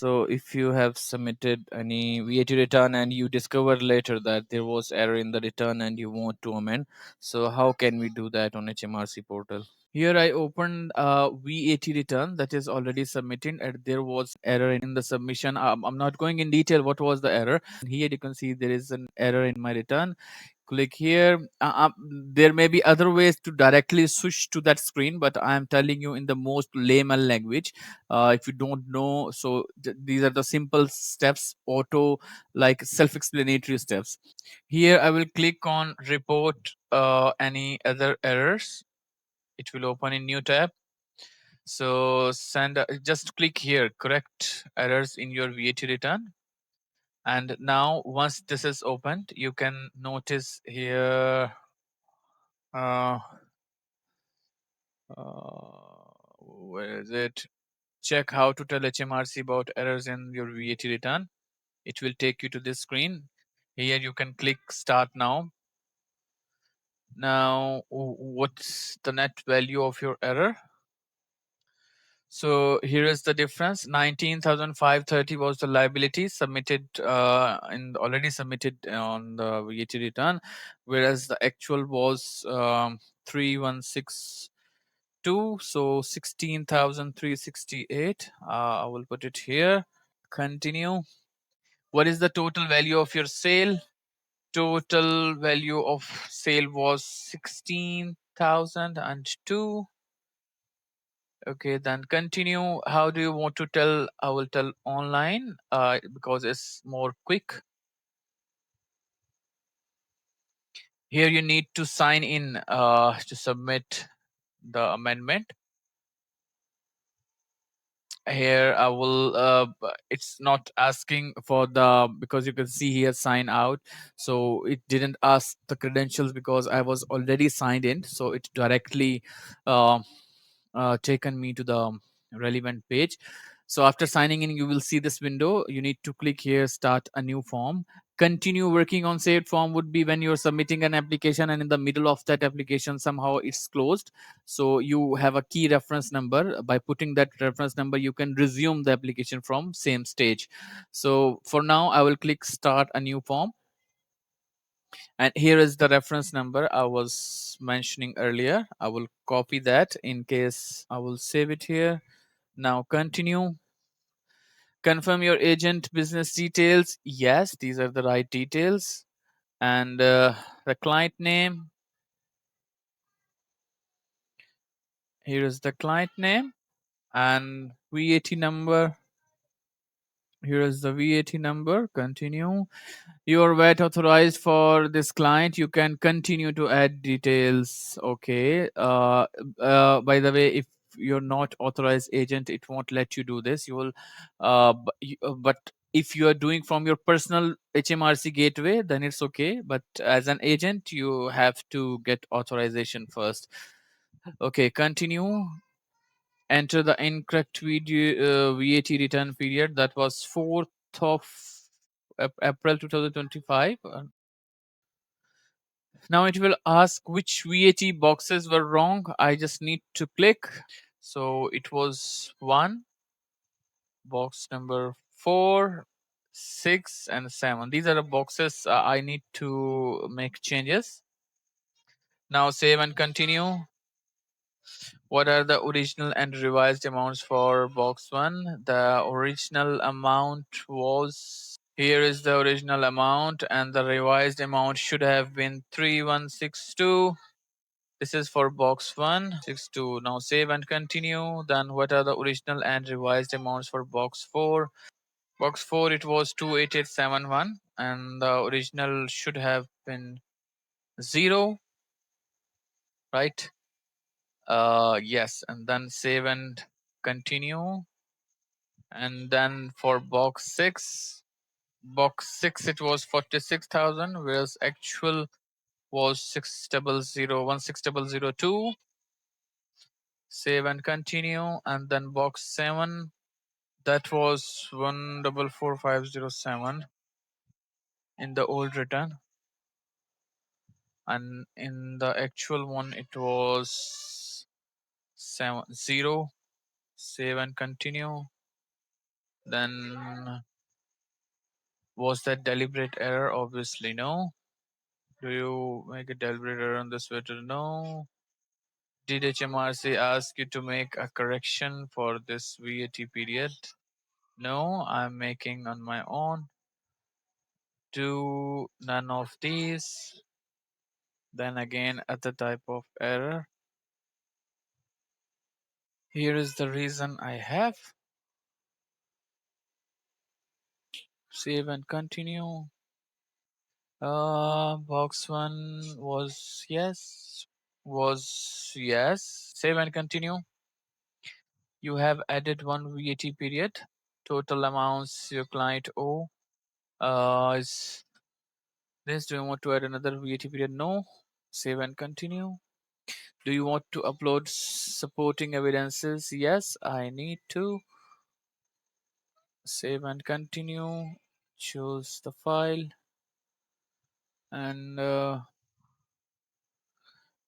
So if you have submitted any VAT return and you discover later that there was error in the return and you want to amend, so how can we do that on HMRC portal? Here I opened a VAT return that is already submitted and there was error in the submission. I'm not going in detail what was the error. Here you can see there is an error in my return. Click here. There may be other ways to directly switch to that screen, but I am telling you in the most layman language. If you don't know, so these are the simple steps, auto, like self-explanatory steps. Here I will click on report any other errors. It will open in new tab. So just click here, correct errors in your VAT return. And now once this is opened, you can notice here uh, where is it? Check how to tell HMRC about errors in your VAT return. It will take you to this screen. Here you can click start now. Now, what's the net value of your error? So here is the difference. 19,530 was the liability submitted and already submitted on the VAT return, whereas the actual was 3162. So 16,368. I will put it here. Continue. What is the total value of your sale? Total value of sale was 16,002. Okay, then continue. How do you want to tell? I will tell online because it's more quick. Here you need to sign in to submit the amendment. Here I will it's not asking for the, because you can see here sign out, so it didn't ask the credentials because I was already signed in, so it directly uh, taken me to the relevant page. So after signing in, you will see this window. You need to click here, start a new form. Continue working on saved form would be when you're submitting an application and in the middle of that application somehow it's closed. So you have a key reference number. By putting that reference number, you can resume the application from same stage. So for now, I will click start a new form. And here is the reference number I was mentioning earlier. I will copy that in case. I will save it here. Now continue. Confirm your agent business details. Yes, these are the right details. And the client name. Here is the client name and VAT number. Here is the VAT number. Continue. You're VAT authorized for this client. You can continue to add details. Okay. By the way, if you're not authorized agent, it won't let you do this. You will, but if you are doing from your personal HMRC gateway, then it's okay. But as an agent, you have to get authorization first. Okay. Continue. Enter the incorrect VAT return period. That was 4th of April 2025. Now it will ask which VAT boxes were wrong. I just need to click. So it was 1, box number 4, 6, and 7. These are the boxes I need to make changes. Now save and continue. What are the original and revised amounts for box 1? The original amount was, here is the original amount, and the revised amount should have been 3162. This is for box 162. Now save and continue. Then what are the original and revised amounts for box 4? Box 4, it was 28871 and the original should have been 0, right? Yes, and then save and continue. And then for box 6, it was 46,000, whereas actual was 6001602. Save and continue. And then box 7, that was 144507 in the old return, and in the actual one it was 70. Save and continue. Then, was that deliberate error? Obviously, no. Do you make a deliberate error on the sweater? No. Did HMRC ask you to make a correction for this VAT period? No, I'm making on my own. Do none of these. Then again, other type of error. Here is the reason I have. Save and continue. Box one was yes. Was yes. Save and continue. You have added one VAT period. Total amounts your client owe. Is this? Do you want to add another VAT period? No. Save and continue. Do you want to upload supporting evidences? Yes, I need to. Save and continue. Choose the file, and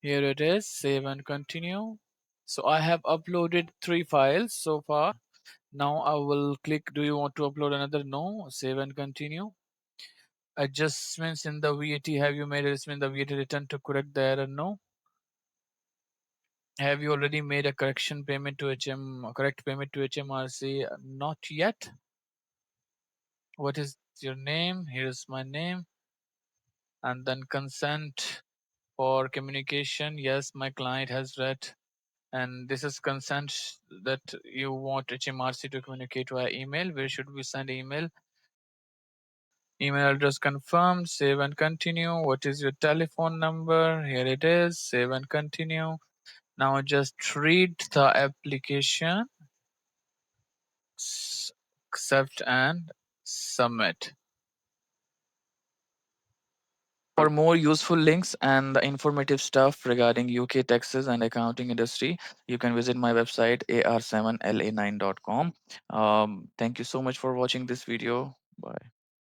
here it is. Save and continue. So I have uploaded 3 files so far. Now I will click. Do you want to upload another? No. Save and continue. Adjustments in the VAT. Have you made adjustment in the VAT return to correct the error? No. Have you already made a correction payment to correct payment to HMRC? Not yet. What is your name? Here's my name. And then consent for communication. Yes, my client has read. And this is consent that you want HMRC to communicate via email. Where should we send email? Email address confirmed. Save and continue. What is your telephone number? Here it is. Save and continue. Now just read the application, accept and submit. For more useful links and the informative stuff regarding UK taxes and accounting industry, you can visit my website ar7la9.com. Thank you so much for watching this video. Bye.